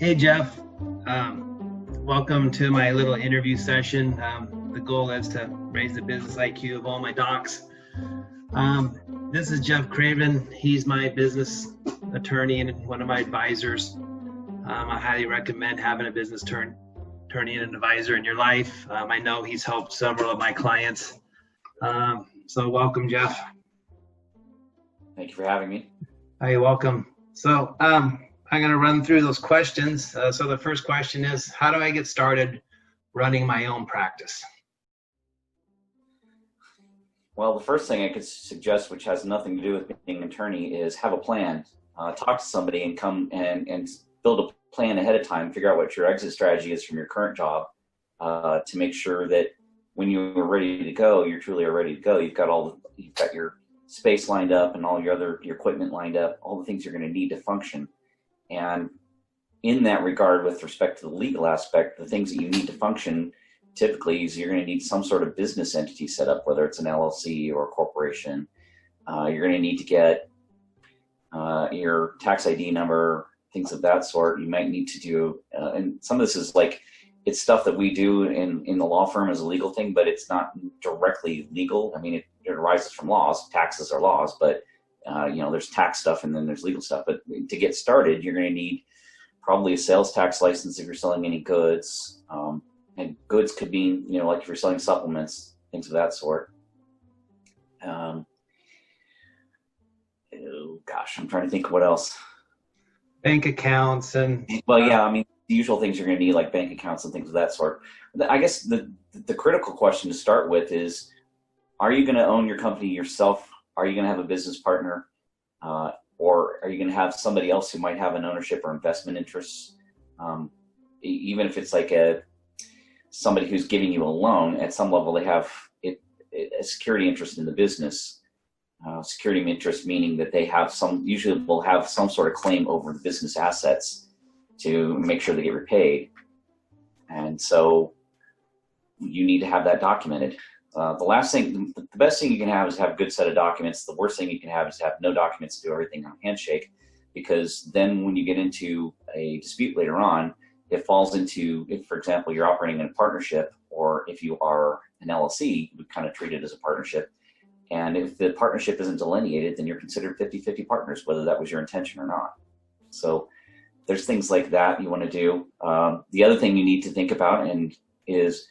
Hey Jeff, welcome to my little interview session. The goal is to raise the business IQ of all my docs. This is Jeff Craven. He's my business attorney and one of my advisors. I highly recommend having a business attorney and an advisor in your life. I know he's helped several of my clients. So welcome, Jeff. Thank you for having me. You're welcome. So I'm going to run through those questions. So the first question is, how do I get started running my own practice? Well, the first thing I could suggest, which has nothing to do with being an attorney, is have a plan. Talk to somebody and come and build a plan ahead of time. Figure out what your exit strategy is from your current job to make sure that when you're ready to go, you're truly ready to go. You've got your space lined up and all your equipment lined up, all the things you're going to need to function. And in that regard, with respect to the legal aspect, the things that you need to function typically is you're going to need some sort of business entity set up, whether it's an LLC or a corporation. You're going to need to get your tax ID number, things of that sort. You might need to do, and some of this is like, it's stuff that we do in the law firm as a legal thing, but it's not directly legal. I mean, it arises from laws. Taxes are laws, but there's tax stuff and then there's legal stuff. But to get started, you're going to need probably a sales tax license if you're selling any goods. And goods could be, like if you're selling supplements, things of that sort. Oh gosh, I'm trying to think of what else. Bank accounts and... Well, yeah, I mean, the usual things you're going to need, like bank accounts and things of that sort. I guess the critical question to start with is, are you going to own your company yourself? Are you going to have a business partner? Or are you going to have somebody else who might have an ownership or investment interest? Even if it's like somebody who's giving you a loan, at some level they have a security interest in the business. Security interest meaning that they usually will have some sort of claim over the business assets to make sure they get repaid. And so you need to have that documented. The best thing you can have is have a good set of documents. The worst thing you can have is have no documents, do everything on handshake, because then when you get into a dispute later on, it falls into, if, for example, you're operating in a partnership, or if you are an LLC, we kind of treat it as a partnership. And if the partnership isn't delineated, then you're considered 50-50 partners, whether that was your intention or not. So there's things like that you want to do. The other thing you need to think about is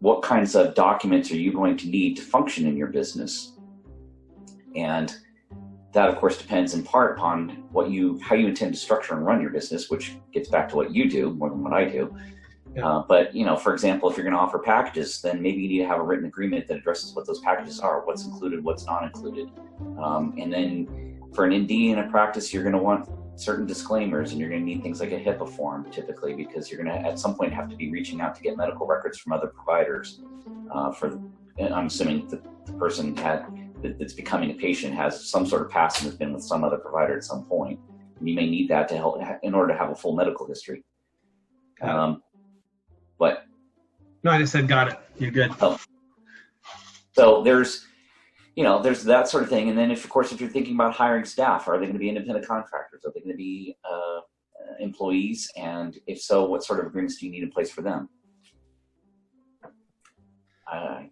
what kinds of documents are you going to need to function in your business? And that, of course, depends in part upon how you intend to structure and run your business, which gets back to what you do more than what I do. Yeah. But, for example, if you're going to offer packages, then maybe you need to have a written agreement that addresses what those packages are, what's included, what's not included. And then for an ND in a practice, you're going to want certain disclaimers, and you're going to need things like a HIPAA form typically, because you're going to at some point have to be reaching out to get medical records from other providers. I'm assuming the person that's becoming a patient has some sort of past and has been with some other provider at some point. And you may need that to help in order to have a full medical history. But no, I just said got it. You're good. So there's that sort of thing. And then if you're thinking about hiring staff, are they going to be independent contractors? Are they going to be employees? And if so, what sort of agreements do you need in place for them? I'm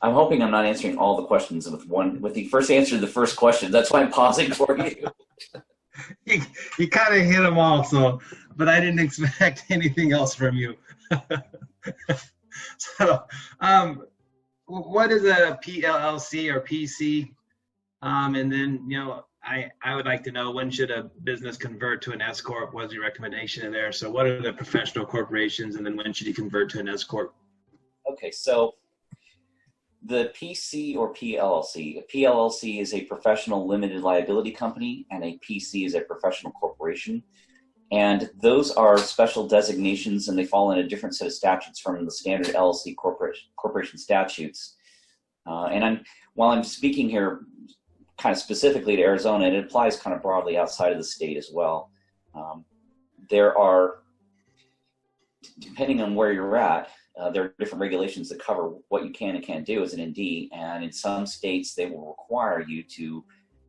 hoping I'm not answering all the questions with the first answer to the first question. That's why I'm pausing for you. You kind of hit them all, but I didn't expect anything else from you. So, what is a PLLC or PC? And then, I would like to know, when should a business convert to an S Corp? What's your recommendation in there? So what are the professional corporations, and then when should you convert to an S Corp? Okay, so the PC or PLLC. A PLLC is a professional limited liability company, and a PC is a professional corporation. And those are special designations, and they fall in a different set of statutes from the standard LLC corporation statutes. While I'm speaking here kind of specifically to Arizona, it applies kind of broadly outside of the state as well. There are, depending on where you're at, there are different regulations that cover what you can and can't do as an ND, and in some states they will require you to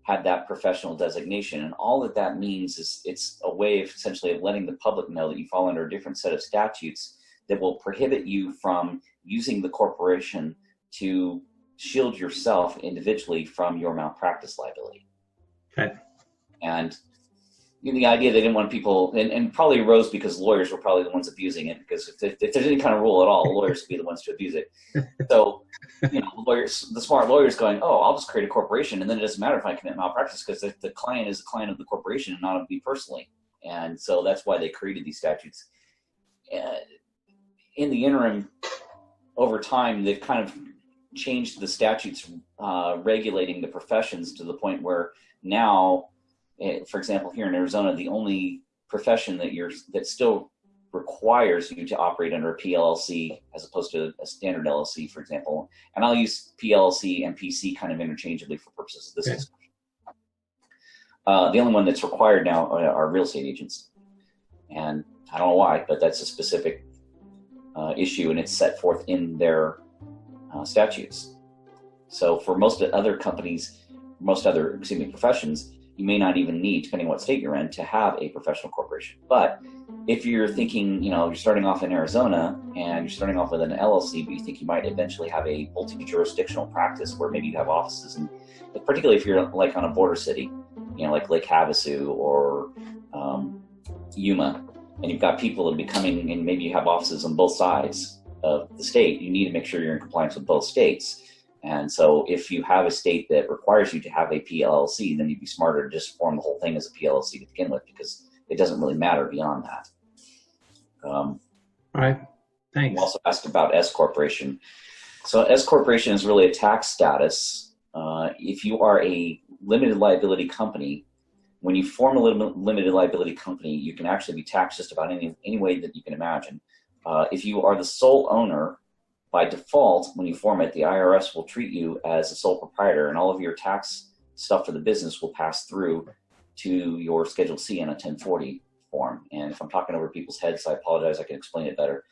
had that professional designation. And all that that means is it's a way of essentially of letting the public know that you fall under a different set of statutes that will prohibit you from using the corporation to shield yourself individually from your malpractice liability. Okay. And the idea they didn't want people, and probably arose because lawyers were probably the ones abusing it, because if there's any kind of rule at all, lawyers would be the ones to abuse it. So, lawyers, the smart lawyers going, oh, I'll just create a corporation, and then it doesn't matter if I commit malpractice because the client is the client of the corporation and not of me personally. And so that's why they created these statutes. In the interim, over time, they've kind of changed the statutes regulating the professions to the point where now, for example, here in Arizona, the only profession that still requires you to operate under a PLLC as opposed to a standard LLC, for example, and I'll use PLLC and PC kind of interchangeably for purposes of this discussion. The only one that's required now are real estate agents, and I don't know why, but that's a specific issue, and it's set forth in their statutes. So for most other companies, professions, you may not even need, depending on what state you're in, to have a professional corporation. But if you're thinking, you're starting off in Arizona and you're starting off with an LLC, but you think you might eventually have a multi-jurisdictional practice where maybe you have offices, and particularly if you're like on a border city, like Lake Havasu or Yuma, and you've got people that will be coming, and maybe you have offices on both sides of the state, you need to make sure you're in compliance with both states. And so if you have a state that requires you to have a PLLC, then you'd be smarter to just form the whole thing as a PLLC to begin with, because it doesn't really matter beyond that. All right. Thanks. You also asked about S corporation. So S corporation is really a tax status. If you are a limited liability company, when you form a limited liability company, you can actually be taxed just about any way that you can imagine. If you are the sole owner, by default, when you form it, the IRS will treat you as a sole proprietor, and all of your tax stuff for the business will pass through to your Schedule C on a 1040 form. And if I'm talking over people's heads, I apologize. I can explain it better.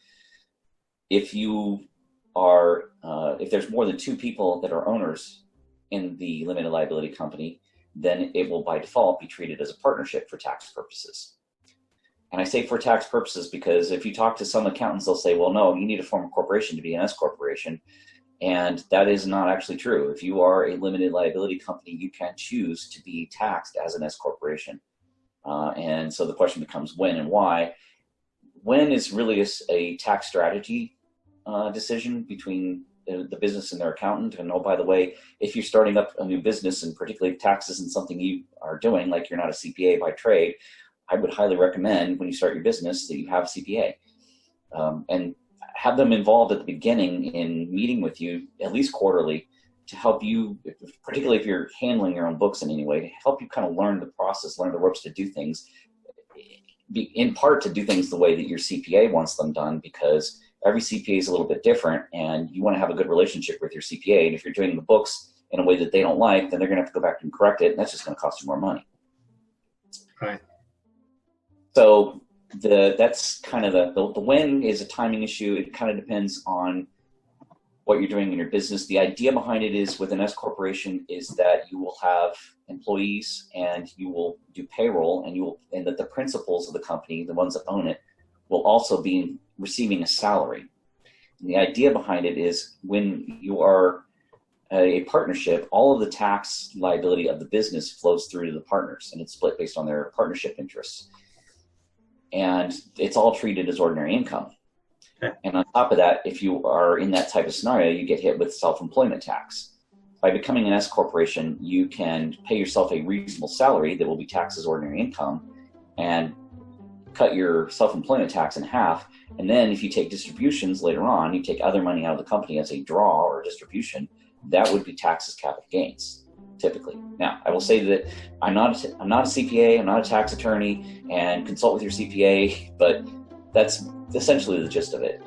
If you are, if there's more than 2 people that are owners in the limited liability company, then it will by default be treated as a partnership for tax purposes. And I say for tax purposes because if you talk to some accountants, they'll say, well, no, you need to form a corporation to be an S corporation. And that is not actually true. If you are a limited liability company, you can choose to be taxed as an S corporation. And so the question becomes when and why. When is really a tax strategy decision between the business and their accountant. And oh, by the way, if you're starting up a new business, and particularly if tax isn't something you are doing, like you're not a CPA by trade, I would highly recommend when you start your business that you have a CPA, and have them involved at the beginning in meeting with you at least quarterly to help you, particularly if you're handling your own books in any way, to help you kind of learn the process, learn the ropes to do things, in part to do things the way that your CPA wants them done, because every CPA is a little bit different, and you want to have a good relationship with your CPA. And if you're doing the books in a way that they don't like, then they're going to have to go back and correct it, and that's just going to cost you more money. Right. So that's kind of the when is a timing issue. It kind of depends on what you're doing in your business. The idea behind it is with an S corporation is that you will have employees and you will do payroll, and that the principals of the company, the ones that own it, will also be receiving a salary. And the idea behind it is when you are a partnership, all of the tax liability of the business flows through to the partners, and it's split based on their partnership interests. And it's all treated as ordinary income. Okay. And on top of that, if you are in that type of scenario, you get hit with self-employment tax. By becoming an S corporation, you can pay yourself a reasonable salary that will be taxed as ordinary income and cut your self-employment tax in half. And then if you take distributions later on, you take other money out of the company as a draw or a distribution, that would be taxed as capital gains, typically. Now, I will say that I'm not a CPA, I'm not a tax attorney, and consult with your CPA, but that's essentially the gist of it.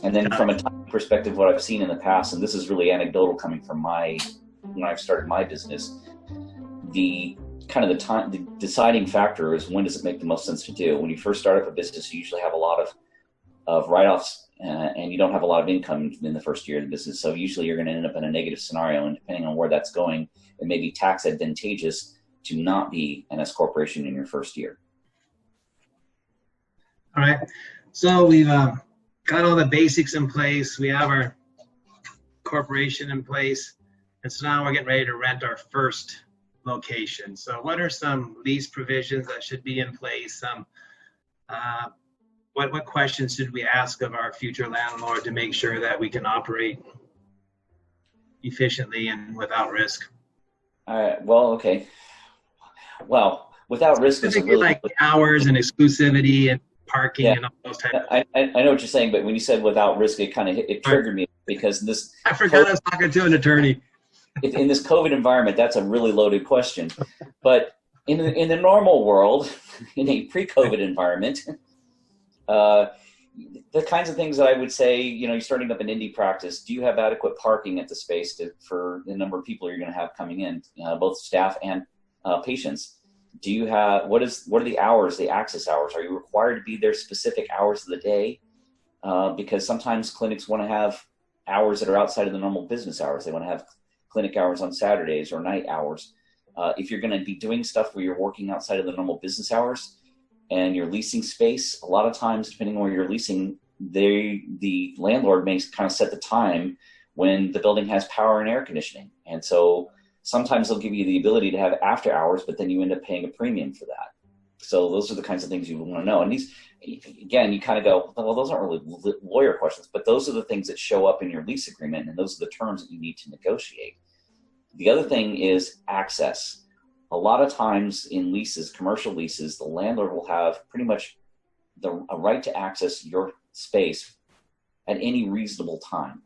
And then from a time perspective, what I've seen in the past, and this is really anecdotal coming from when I started my business, the deciding factor is when does it make the most sense to do. When you first start up a business, you usually have a lot of write-offs and you don't have a lot of income in the first year of the business. So usually you're going to end up in a negative scenario, and depending on where that's going, it may be tax advantageous to not be an S corporation in your first year. All right. So we've got all the basics in place. We have our corporation in place. And so now we're getting ready to rent our first location. So what are some lease provisions that should be in place? What questions should we ask of our future landlord to make sure that we can operate efficiently and without risk? Well, okay. Well, without risk is really like hours and exclusivity and parking and all those types. I know what you're saying, but when you said without risk, it kind of triggered me, because this. I forgot I was talking to an attorney. In this COVID environment, that's a really loaded question. But in the normal world, in a pre-COVID environment, the kinds of things that I would say, you're starting up an indie practice. Do you have adequate parking at the space for the number of people you're going to have coming in, both staff and patients? Do you have, what are the hours, the access hours? Are you required to be there specific hours of the day? Because sometimes clinics want to have hours that are outside of the normal business hours. They want to have clinic hours on Saturdays or night hours. If you're going to be doing stuff where you're working outside of the normal business hours and you're leasing space, a lot of times, depending on where you're leasing, the landlord may kind of set the time when the building has power and air conditioning. And so sometimes they'll give you the ability to have after hours, but then you end up paying a premium for that. So those are the kinds of things you want to know. And these, again, you kind of go, well, those aren't really lawyer questions, but those are the things that show up in your lease agreement, and those are the terms that you need to negotiate. The other thing is access. A lot of times in leases, commercial leases, the landlord will have pretty much a right to access your space at any reasonable time.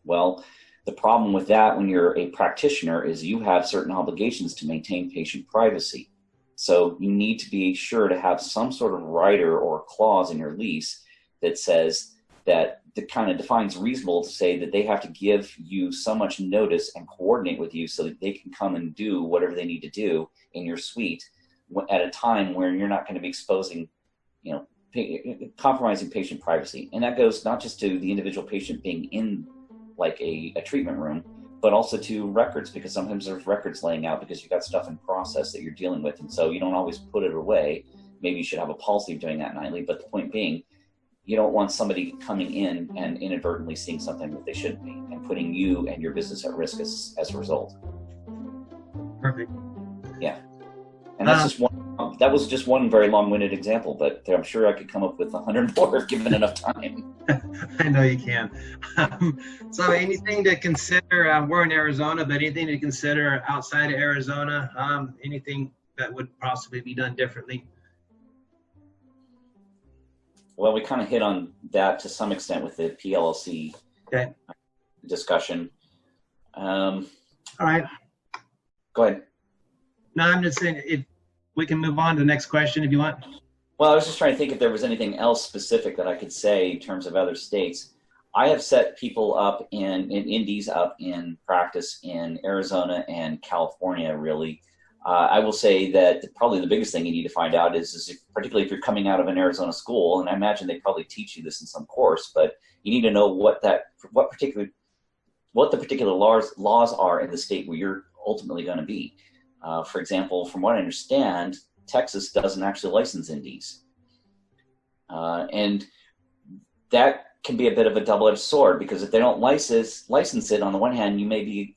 Well, the problem with that when you're a practitioner is you have certain obligations to maintain patient privacy. So you need to be sure to have some sort of rider or clause in your lease that says that kind of defines reasonable, to say that they have to give you so much notice and coordinate with you so that they can come and do whatever they need to do in your suite at a time where you're not going to be exposing, compromising patient privacy. And that goes not just to the individual patient being in like a treatment room, but also to records, because sometimes there's records laying out because you've got stuff in process that you're dealing with. And so you don't always put it away. Maybe you should have a policy of doing that nightly. But the point being, you don't want somebody coming in and inadvertently seeing something that they shouldn't be and putting you and your business at risk as a result. Perfect. Yeah. And that's that was just one very long-winded example, but I'm sure I could come up with 100 more if given enough time. I know you can. So anything to consider, we're in Arizona, but anything to consider outside of Arizona, anything that would possibly be done differently? Well, we kind of hit on that to some extent with the PLLC discussion. All right. Go ahead. No, I'm just saying we can move on to the next question if you want. Well, I was just trying to think if there was anything else specific that I could say in terms of other states. I have set people up in indies up in practice in Arizona and California, really. I will say that probably the biggest thing you need to find out is particularly if you're coming out of an Arizona school, and I imagine they probably teach you this in some course, but you need to know what the particular laws are in the state where you're ultimately going to be. For example, from what I understand, Texas doesn't actually license indies. And that can be a bit of a double-edged sword, because if they don't license it, on the one hand, you may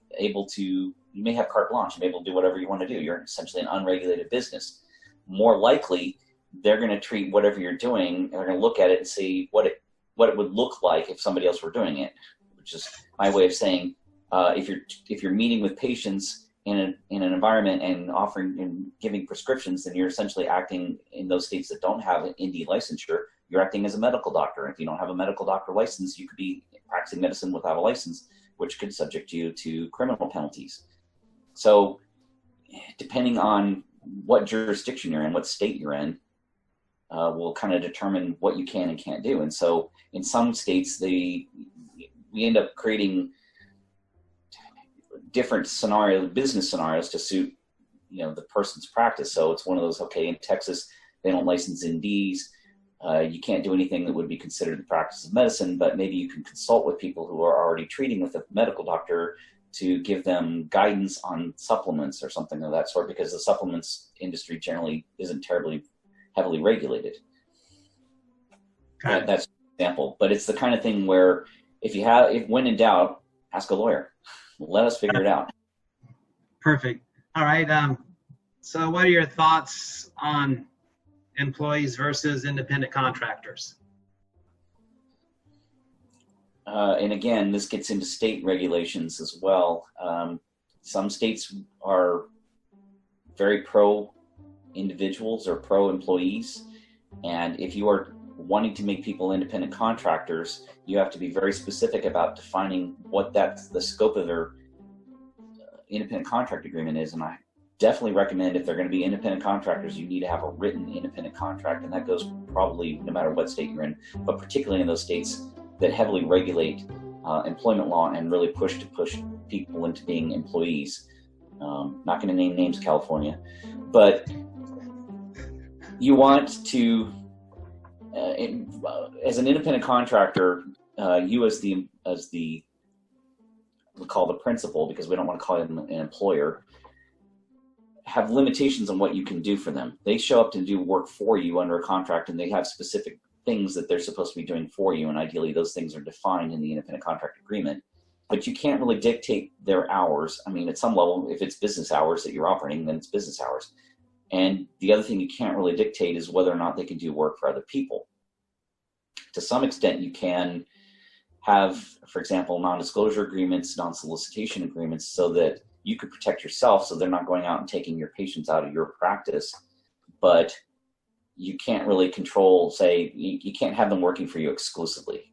have carte blanche. You may be able to do whatever you want to do. You're essentially an unregulated business. More likely, they're going to treat whatever you're doing, and they're going to look at it and see what it would look like if somebody else were doing it, which is my way of saying, if you're meeting with patients in an environment and offering and giving prescriptions, then you're essentially acting in those states that don't have an ND licensure. You're acting as a medical doctor. If you don't have a medical doctor license, you could be practicing medicine without a license, which could subject you to criminal penalties. So depending on what jurisdiction you're in, what state you're in, will kind of determine what you can and can't do. And so in some states, we end up creating different business scenarios to suit, the person's practice. So it's one of those, okay, in Texas, they don't license NDs. You can't do anything that would be considered the practice of medicine, but maybe you can consult with people who are already treating with a medical doctor to give them guidance on supplements or something of that sort, because the supplements industry generally isn't terribly heavily regulated. That's an example, but it's the kind of thing where if when in doubt, ask a lawyer. Let us figure it out. Perfect. All right. So what are your thoughts on employees versus independent contractors? And again, this gets into state regulations as well. Some states are very pro individuals or pro employees. And if you are wanting to make people independent contractors, you have to be very specific about defining what the scope of their independent contract agreement is. And I definitely recommend, if they're going to be independent contractors, you need to have a written independent contract. And that goes probably no matter what state you're in, but particularly in those states that heavily regulate employment law and really push people into being employees. Not going to name names, California, but you want to, as an independent contractor, you as the we call the principal, because we don't want to call him an employer, have limitations on what you can do for them. They show up to do work for you under a contract, and they have specific things that they're supposed to be doing for you, and ideally those things are defined in the independent contract agreement. But you can't really dictate their hours. I mean, at some level, if it's business hours that you're operating, then it's business hours. And the other thing you can't really dictate is whether or not they can do work for other people. To some extent, you can have, for example, non-disclosure agreements, non-solicitation agreements, so that you could protect yourself, so they're not going out and taking your patients out of your practice. But you can't really control, say, you can't have them working for you exclusively.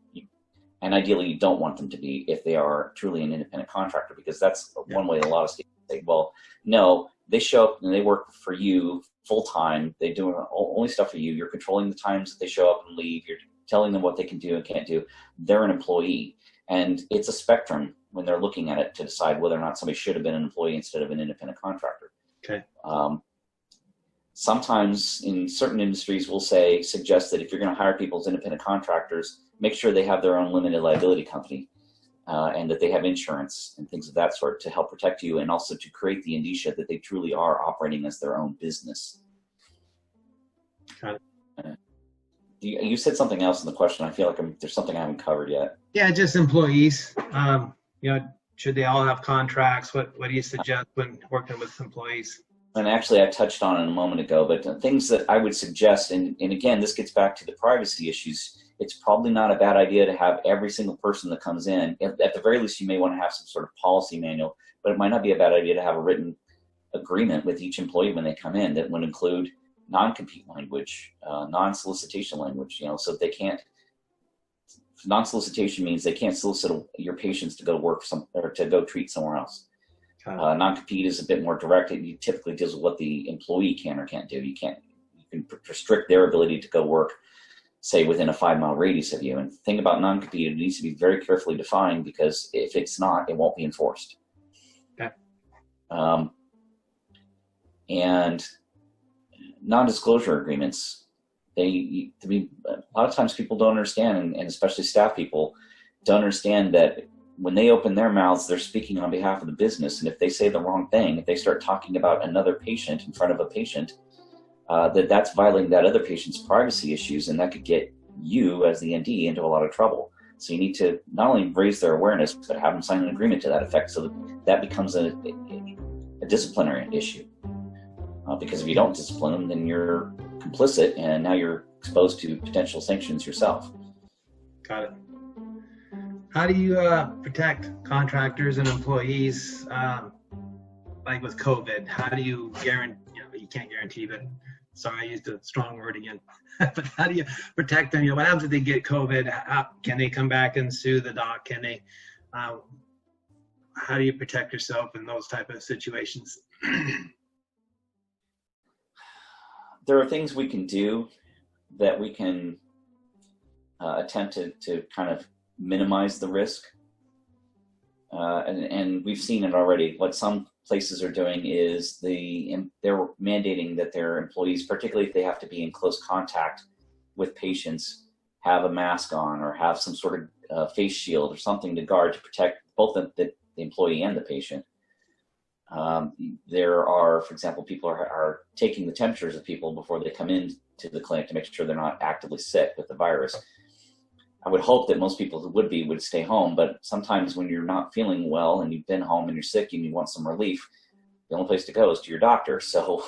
And ideally, you don't want them to be, if they are truly an independent contractor, because that's one way a lot of states say, well, no, they show up and they work for you full time. They do only stuff for you. You're controlling the times that they show up and leave. You're telling them what they can do and can't do. They're an employee. And it's a spectrum when they're looking at it to decide whether or not somebody should have been an employee instead of an independent contractor. Okay. Sometimes in certain industries we'll suggest that if you're going to hire people as independent contractors, make sure they have their own limited liability company and that they have insurance and things of that sort to help protect you, and also to create the indicia that they truly are operating as their own business. Got it. You said something else in the question. I feel like there's something I haven't covered yet. Yeah, just employees. Should they all have contracts? What do you suggest when working with employees? And actually, I touched on it a moment ago, but things that I would suggest, and again, this gets back to the privacy issues. It's probably not a bad idea to have every single person that comes in. At the very least, you may want to have some sort of policy manual, but it might not be a bad idea to have a written agreement with each employee when they come in that would include non-compete language, non-solicitation language, so they can't. Non-solicitation means they can't solicit your patients to go work or to go treat somewhere else. Non-compete is a bit more direct. It typically deals with what the employee can or can't do. You can restrict their ability to go work, say, within a 5-mile radius of you. And the thing about non-compete, it needs to be very carefully defined, because if it's not, it won't be enforced. Okay. And non-disclosure agreements, a lot of times people don't understand, and especially staff people don't understand that when they open their mouths, they're speaking on behalf of the business. And if they say the wrong thing, if they start talking about another patient in front of a patient, that's violating that other patient's privacy issues, and that could get you as the ND into a lot of trouble. So you need to not only raise their awareness, but have them sign an agreement to that effect, so that becomes a disciplinary issue. Because if you don't discipline them, then you're complicit, and now you're exposed to potential sanctions yourself. Got it. How do you protect contractors and employees, like with COVID? How do you guarantee, you can't guarantee, but sorry, I used a strong word again. But how do you protect them? What happens if they get COVID? Can they come back and sue the doc? Can they, how do you protect yourself in those type of situations? There are things we can do that we can attempt to kind of minimize the risk. And we've seen it already. What some places are doing is they're mandating that their employees, particularly if they have to be in close contact with patients have a mask on or have some sort of face shield or something to guard to protect both the employee and the patient. There are, for example, people are taking the temperatures of people before they come in to the clinic to make sure they're not actively sick with the virus. I would hope that most people who would stay home, but sometimes when you're not feeling well and you've been home and you're sick and you want some relief, the only place to go is to your doctor. So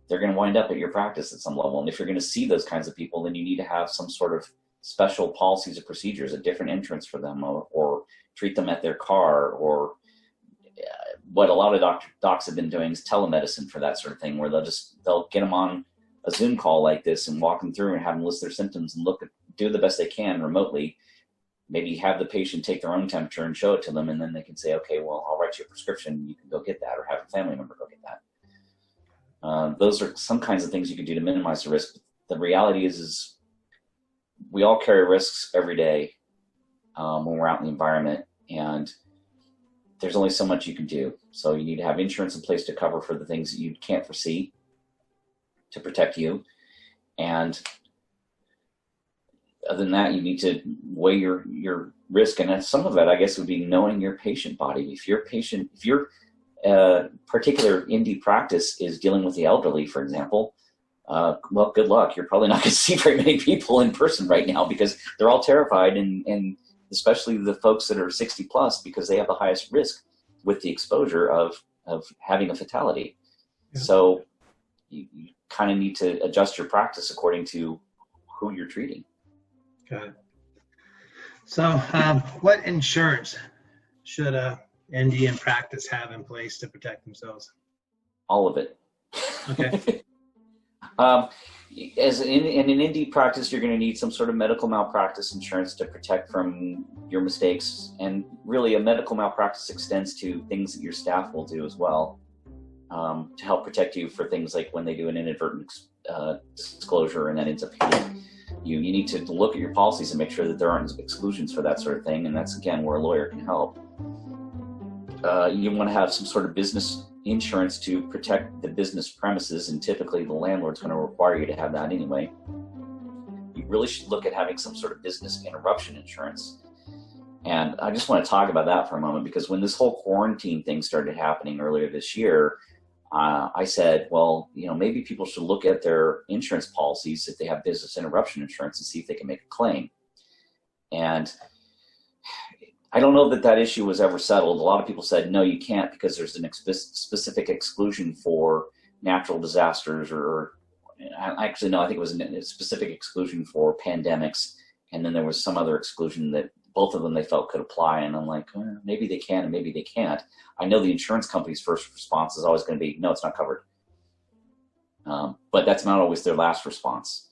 they're going to wind up at your practice at some level. And if you're going to see those kinds of people, then you need to have some sort of special policies or procedures, a different entrance for them, or treat them at their car, or what a lot of docs have been doing is telemedicine for that sort of thing, where they'll get them on a Zoom call like this and walk them through and have them list their symptoms and do the best they can remotely. Maybe have the patient take their own temperature and show it to them, and then they can say, okay, well, I'll write you a prescription. You can go get that, or have a family member go get that. Those are some kinds of things you can do to minimize the risk. The reality is we all carry risks every day when we're out in the environment, and there's only so much you can do. So you need to have insurance in place to cover for the things that you can't foresee to protect you. And other than that, you need to weigh your risk. And some of that, I guess, would be knowing your patient body. If your particular indie practice is dealing with the elderly, for example, well, good luck. You're probably not going to see very many people in person right now because they're all terrified, and especially the folks that are 60 plus, because they have the highest risk with the exposure of having a fatality. Yeah. So you kind of need to adjust your practice according to who you're treating. Got it. So what insurance should a ND in practice have in place to protect themselves? All of it. Okay. As in an ND practice, you're going to need some sort of medical malpractice insurance to protect from your mistakes. And really, a medical malpractice extends to things that your staff will do as well, to help protect you for things like when they do an inadvertent disclosure and that ends up hitting you. You need to look at your policies and make sure that there aren't exclusions for that sort of thing. And that's, again, where a lawyer can help. You want to have some sort of business insurance to protect the business premises, and typically the landlord's going to require you to have that anyway. You really should look at having some sort of business interruption insurance. And I just want to talk about that for a moment, because when this whole quarantine thing started happening earlier this year, I said, well, maybe people should look at their insurance policies if they have business interruption insurance and see if they can make a claim. And I don't know that issue was ever settled. A lot of people said, no, you can't, because there's an specific exclusion for natural disasters, or actually, no, I think it was a specific exclusion for pandemics. And then there was some other exclusion that both of them they felt could apply. And I'm like, maybe they can and maybe they can't. I know the insurance company's first response is always going to be, no, it's not covered. But that's not always their last response.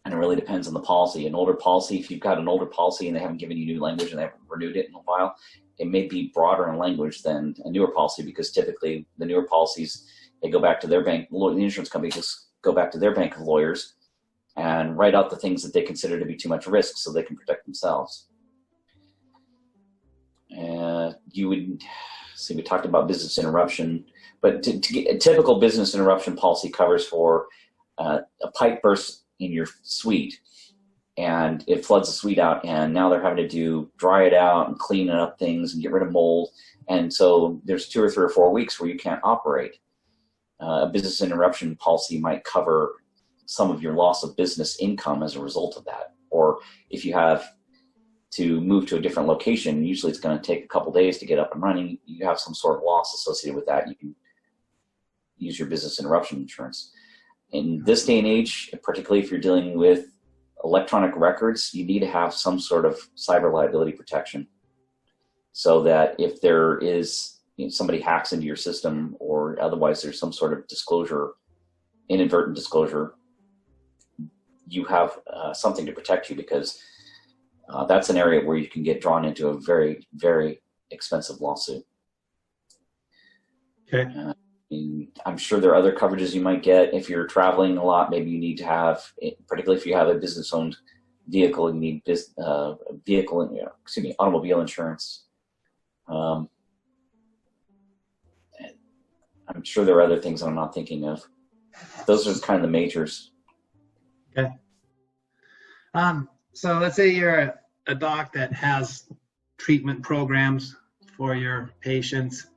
And it really depends on the policy. An older policy, if you've got an older policy and they haven't given you new language and they haven't renewed it in a while, it may be broader in language than a newer policy, because typically the newer policies, they go back to their bank, the insurance company just go back to their bank of lawyers and write out the things that they consider to be too much risk so they can protect themselves. You would see, we talked about business interruption, but to get a typical business interruption policy covers for a pipe burst in your suite, and it floods the suite out, and now they're having to dry it out and clean up things and get rid of mold. And so there's 2 or 3 or 4 weeks where you can't operate. A business interruption policy might cover some of your loss of business income as a result of that. Or if you have to move to a different location, usually it's going to take a couple days to get up and running. You have some sort of loss associated with that. You can use your business interruption insurance. In this day and age, particularly if you're dealing with electronic records, you need to have some sort of cyber liability protection, so that if there is somebody hacks into your system, or otherwise there's some sort of disclosure, inadvertent disclosure, you have something to protect you, because that's an area where you can get drawn into a very, very expensive lawsuit. Okay. I'm sure there are other coverages you might get if you're traveling a lot. Maybe you need to have, particularly if you have a business-owned vehicle, you need automobile insurance. I'm sure there are other things I'm not thinking of. Those are kind of the majors. Okay. So let's say you're a doc that has treatment programs for your patients.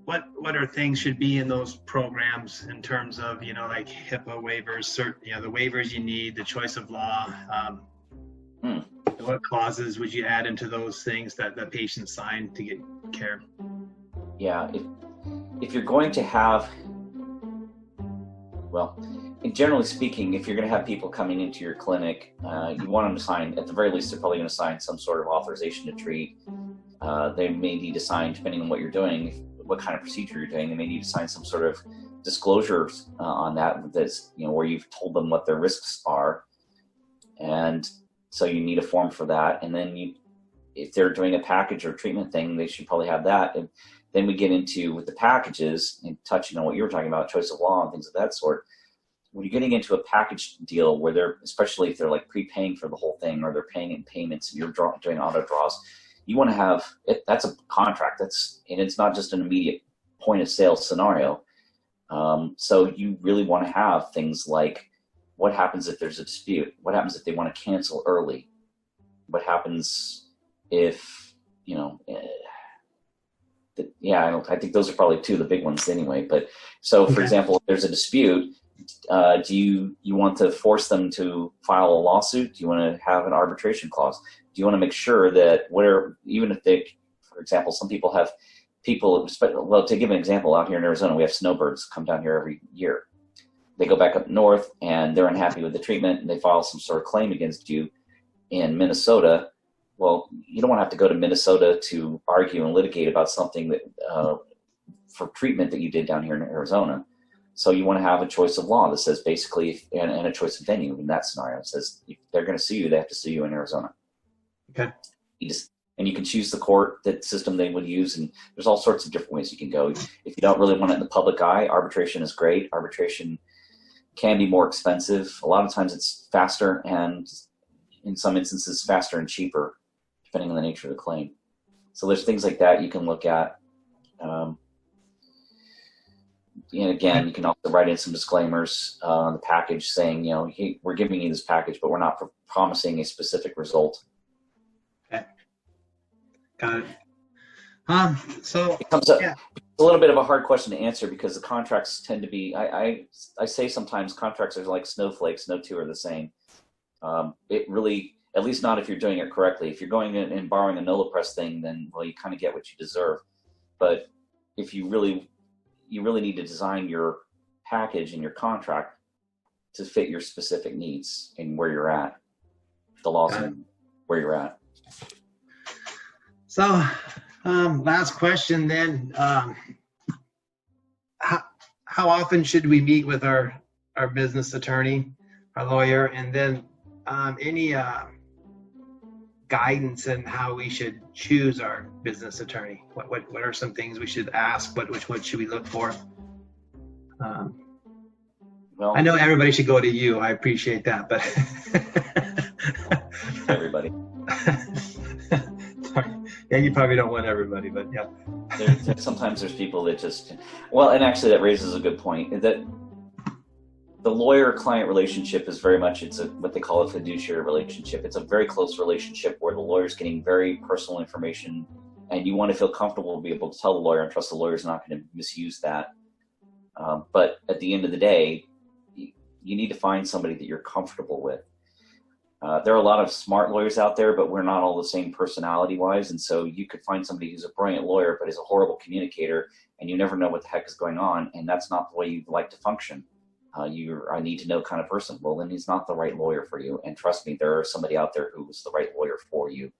What are things should be in those programs in terms of, like HIPAA waivers, the waivers you need, the choice of law? What clauses would you add into those things that the patient signed to get care? Yeah, if you're going to have, well, generally speaking, if you're going to have people coming into your clinic, you want them to sign, at the very least, they're probably going to sign some sort of authorization to treat. They may need to sign, depending on what you're doing, what kind of procedure you're doing, they may need to sign some sort of disclosures on that's, where you've told them what their risks are. And so you need a form for that. And then if they're doing a package or treatment thing, they should probably have that. And then we get into, with the packages, and touching on what you were talking about, choice of law and things of that sort. When you're getting into a package deal where they're, especially if they're like prepaying for the whole thing, or they're paying in payments and you're doing auto draws, you want to have it. That's a contract. And it's not just an immediate point of sale scenario. So you really want to have things like, what happens if there's a dispute? What happens if they want to cancel early? What happens if, I think those are probably two of the big ones anyway. But so, for example, if there's a dispute, do you want to force them to file a lawsuit? Do you want to have an arbitration clause? Do you want to make sure that even if they, for example, some people have well, to give an example, out here in Arizona, we have snowbirds come down here every year. They go back up north and they're unhappy with the treatment and they file some sort of claim against you in Minnesota. Well, you don't want to have to go to Minnesota to argue and litigate about something that for treatment that you did down here in Arizona. So you want to have a choice of law that says basically, and a choice of venue in that scenario. It says if they're going to sue you, they have to sue you in Arizona. Okay. And you can choose the court, that system they would use, and there's all sorts of different ways you can go. If you don't really want it in the public eye, arbitration is great. Arbitration can be more expensive. A lot of times it's faster, and in some instances faster and cheaper, depending on the nature of the claim. So there's things like that you can look at. And again, you can also write in some disclaimers on the package saying, hey, we're giving you this package, but we're not promising a specific result. Okay. Got it. So it comes up. Yeah. It's a little bit of a hard question to answer because the contracts tend to be, I say sometimes contracts are like snowflakes. No two are the same. It really, at least not if you're doing it correctly. If you're going in and borrowing a NOLA press thing, then, well, you kind of get what you deserve. But if you really need to design your package and your contract to fit your specific needs and where you're at, the laws and where you're at. So, last question then. How often should we meet with our business attorney, our lawyer, and then any guidance in how we should choose our business attorney? What are some things we should ask? What should we look for? Well, I know everybody should go to you. I appreciate that, but everybody. Sorry. Yeah, you probably don't want everybody, but yeah. Sometimes there's people that just, well, and actually that raises a good point, that the lawyer-client relationship is very much, it's what they call a fiduciary relationship. It's a very close relationship where the lawyer's getting very personal information, and you want to feel comfortable to be able to tell the lawyer and trust the lawyer's not going to misuse that. But at the end of the day, you need to find somebody that you're comfortable with. There are a lot of smart lawyers out there, but we're not all the same personality-wise, and so you could find somebody who's a brilliant lawyer but is a horrible communicator, and you never know what the heck is going on, and that's not the way you'd like to function. You're a need-to-know kind of person. Well, then he's not the right lawyer for you, and trust me, there is somebody out there who's the right lawyer for you,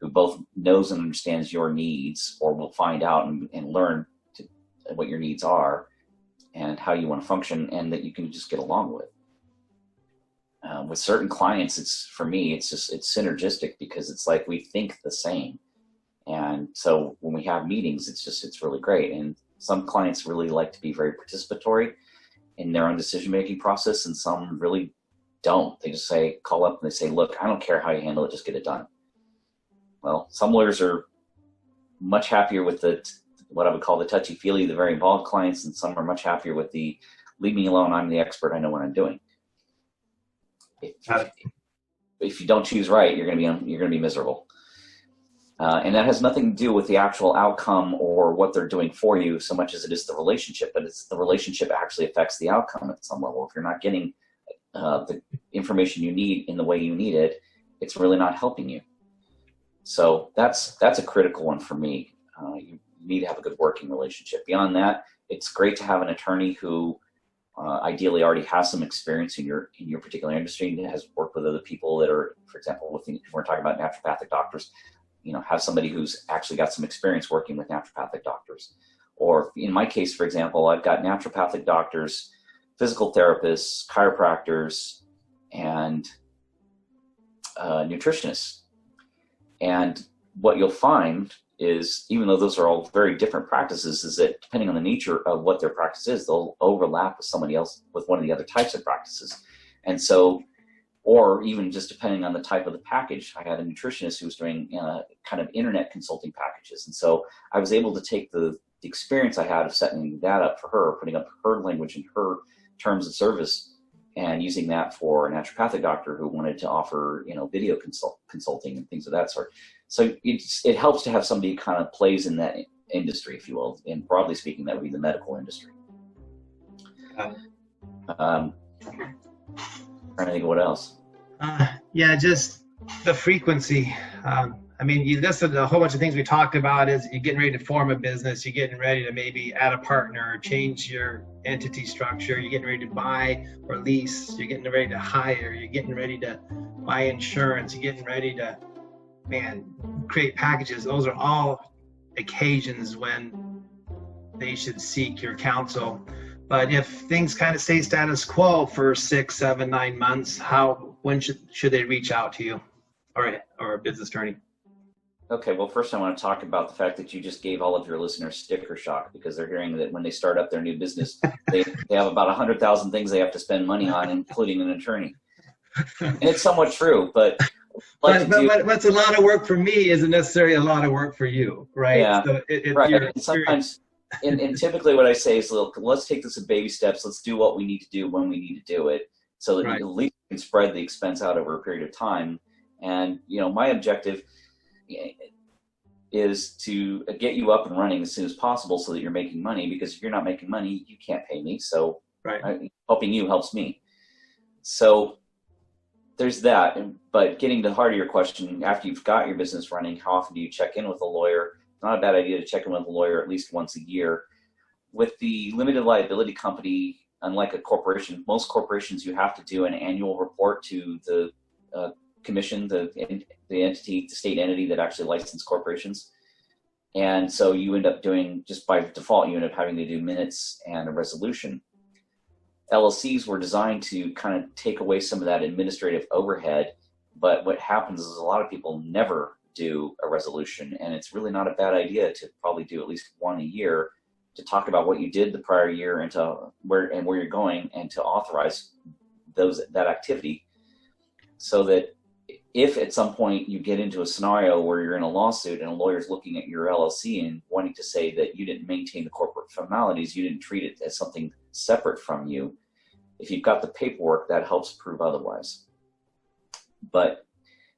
who both knows and understands your needs, or will find out and learn what your needs are and how you want to function, and that you can just get along with. With certain clients, it's synergistic because it's like we think the same. And so when we have meetings, it's really great. And some clients really like to be very participatory in their own decision-making process, and some really don't. They just call up and they say, look, I don't care how you handle it, just get it done. Well, some lawyers are much happier with what I would call the touchy-feely, the very involved clients, and some are much happier with the leave me alone, I'm the expert, I know what I'm doing. If you don't choose right, you're going to be miserable. And that has nothing to do with the actual outcome or what they're doing for you so much as it is the relationship, but it's the relationship actually affects the outcome at some level. If you're not getting the information you need in the way you need it, it's really not helping you. So that's a critical one for me. You need to have a good working relationship. Beyond that, it's great to have an attorney who ideally already has some experience in your particular industry and has worked with other people that are, for example, if we're talking about naturopathic doctors, have somebody who's actually got some experience working with naturopathic doctors. Or in my case, for example, I've got naturopathic doctors, physical therapists, chiropractors, and nutritionists. And what you'll find is, even though those are all very different practices, is that depending on the nature of what their practice is, they'll overlap with somebody else with one of the other types of practices. And so, or even just depending on the type of the package. I had a nutritionist who was doing kind of internet consulting packages. And so I was able to take the experience I had of setting that up for her, putting up her language and her terms of service, and using that for a naturopathic doctor who wanted to offer, video consulting and things of that sort. So it helps to have somebody who kind of plays in that industry, if you will. And broadly speaking, that would be the medical industry. Trying to think of what else. Yeah, just the frequency. You listed a whole bunch of things we talked about. Is you're getting ready to form a business, you're getting ready to maybe add a partner, change your entity structure, you're getting ready to buy or lease, you're getting ready to hire, you're getting ready to buy insurance, you're getting ready to, create packages. Those are all occasions when they should seek your counsel. But if things kind of stay status quo for 6, 7, 9 months, when should they reach out to you or a business attorney? Okay, well, first I want to talk about the fact that you just gave all of your listeners sticker shock, because they're hearing that when they start up their new business, they have about 100,000 things they have to spend money on, including an attorney. And it's somewhat true, but what's a lot of work for me isn't necessarily a lot of work for you, right? Yeah, so right. And sometimes, and typically what I say is, look, let's take this in baby steps. Let's do what we need to do when we need to do it, so that at least we can spread the expense out over a period of time. And, my objective is to get you up and running as soon as possible so that you're making money, because if you're not making money, you can't pay me. So helping you helps me. So there's that. But getting to the heart of your question, after you've got your business running, how often do you check in with a lawyer? It's not a bad idea to check in with a lawyer at least once a year. With the limited liability company, unlike a corporation, most corporations, you have to do an annual report to the commission, the entity, the state entity that actually licensed corporations. And so you end up doing, just by default, you end up having to do minutes and a resolution. LLCs were designed to kind of take away some of that administrative overhead, but what happens is a lot of people never do a resolution, and it's really not a bad idea to probably do at least one a year to talk about what you did the prior year and where you're going, and to authorize that activity, so that if at some point you get into a scenario where you're in a lawsuit and a lawyer's looking at your LLC and wanting to say that you didn't maintain the corporate formalities, you didn't treat it as something separate from you, if you've got the paperwork, that helps prove otherwise. But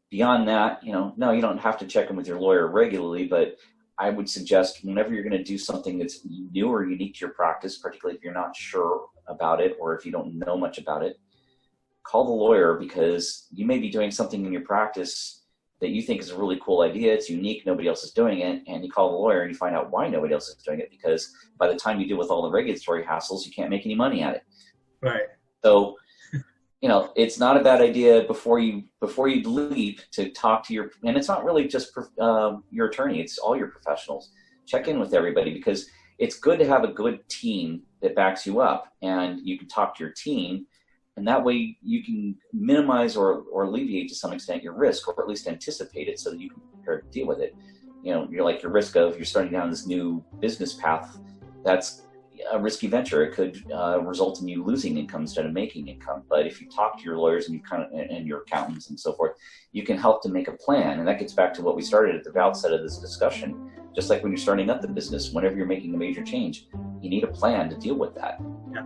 beyond that, no, you don't have to check in with your lawyer regularly, but I would suggest whenever you're going to do something that's new or unique to your practice, particularly if you're not sure about it or if you don't know much about it, call the lawyer, because you may be doing something in your practice that you think is a really cool idea. It's unique. Nobody else is doing it. And you call the lawyer and you find out why nobody else is doing it, because by the time you deal with all the regulatory hassles, you can't make any money at it. Right. So, it's not a bad idea before you leave to talk to and it's not really just your attorney, it's all your professionals. Check in with everybody, because it's good to have a good team that backs you up, and you can talk to your team, and that way you can minimize or alleviate to some extent your risk, or at least anticipate it so that you can prepare to deal with it. You're like your risk of you're starting down this new business path. That's a risky venture. It could result in you losing income instead of making income. But if you talk to your lawyers and and your accountants and so forth, you can help to make a plan. And that gets back to what we started at the outset of this discussion. Just like when you're starting up the business, whenever you're making a major change, you need a plan to deal with that. Yeah.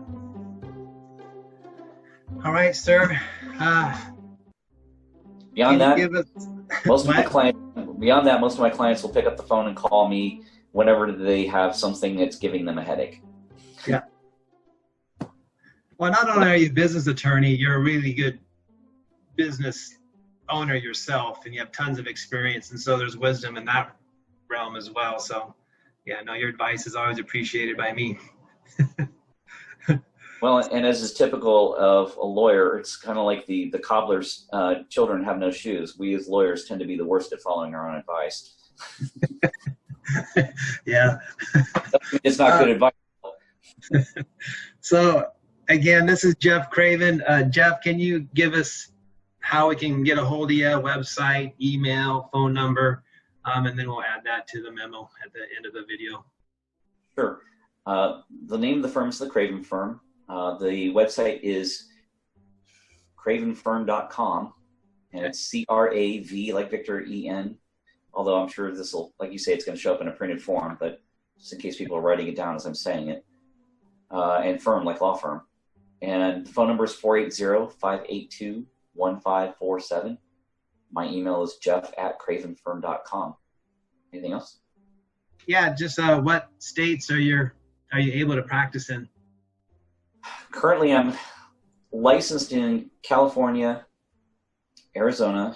All right, sir. Beyond Can that, you give us most of my what? clients, beyond that, most of my clients will pick up the phone and call me whenever they have something that's giving them a headache. Yeah. Well, not only are you a business attorney, you're a really good business owner yourself, and you have tons of experience, and so there's wisdom in that realm as well. So, yeah, no, your advice is always appreciated by me. Well, and as is typical of a lawyer, it's kind of like the cobbler's children have no shoes. We as lawyers tend to be the worst at following our own advice. Yeah. It's not good advice. So, again, this is Jeff Craven. Jeff, can you give us how we can get a hold of you, website, email, phone number, and then we'll add that to the memo at the end of the video. Sure. The name of the firm is the Craven Firm. The website is cravenfirm.com, and it's C-R-A-V like Victor E-N, although I'm sure this will, like you say, it's going to show up in a printed form, but just in case people are writing it down as I'm saying it. And firm like law firm. And the phone number is 480-582-1547. My email is jeff@cravenfirm.com. Anything else? Yeah, just what states are you able to practice in? Currently, I'm licensed in California, Arizona,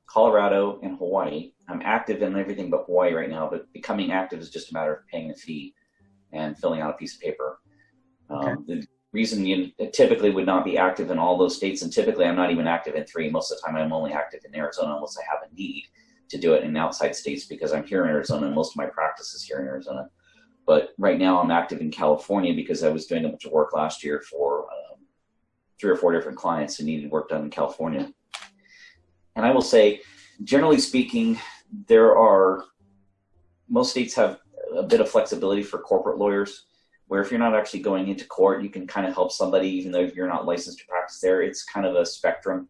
Colorado, and Hawaii. I'm active in everything but Hawaii right now, but becoming active is just a matter of paying a fee and filling out a piece of paper. Okay. The reason you typically would not be active in all those states, and typically I'm not even active in 3. Most of the time I'm only active in Arizona unless I have a need to do it in outside states because I'm here in Arizona and most of my practice is here in Arizona. But right now I'm active in California because I was doing a bunch of work last year for 3 or 4 different clients who needed work done in California. And I will say, generally speaking, most states have a bit of flexibility for corporate lawyers, where if you're not actually going into court, you can kind of help somebody, even though you're not licensed to practice there. It's kind of a spectrum.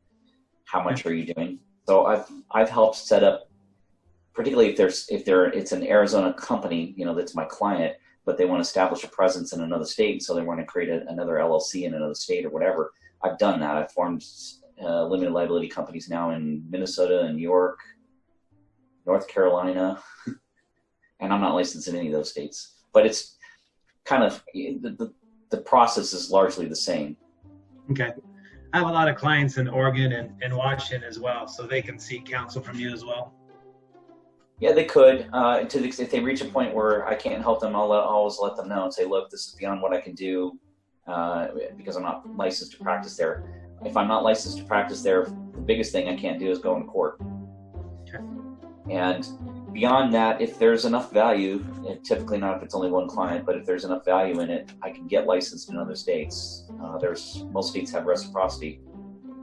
How much are you doing? So I've helped set up, particularly if it's an Arizona company, that's my client, but they want to establish a presence in another state, so they want to create another LLC in another state or whatever. I've done that. I've formed limited liability companies now in Minnesota and New York, North Carolina, and I'm not licensed in any of those states. But it's kind of the process is largely the same. Okay. I have a lot of clients in Oregon and Washington as well, so they can seek counsel from you as well. Yeah, they could. If they reach a point where I can't help them, I'll always let them know and say, look, this is beyond what I can do because I'm not licensed to practice there. If I'm not licensed to practice there, the biggest thing I can't do is go in court. Okay. And beyond that, if there's enough value, typically not if it's only one client, but if there's enough value in it, I can get licensed in other states. Most states have reciprocity.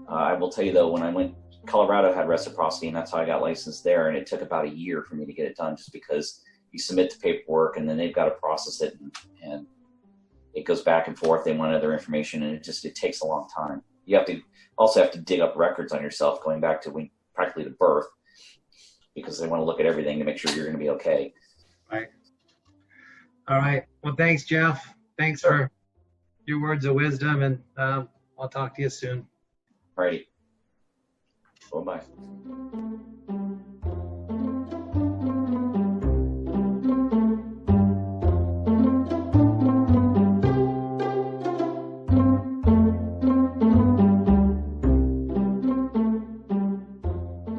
I will tell you though, when I went, Colorado had reciprocity, and that's how I got licensed there. And it took about a year for me to get it done, just because you submit the paperwork and then they've got to process it, and it goes back and forth. They want other information, and it takes a long time. You also have to dig up records on yourself going back to practically to birth, because they want to look at everything to make sure you're going to be okay. Right. All right. Well, thanks, Jeff. Thanks for your words of wisdom, and I'll talk to you soon. Alrighty. Bye-bye.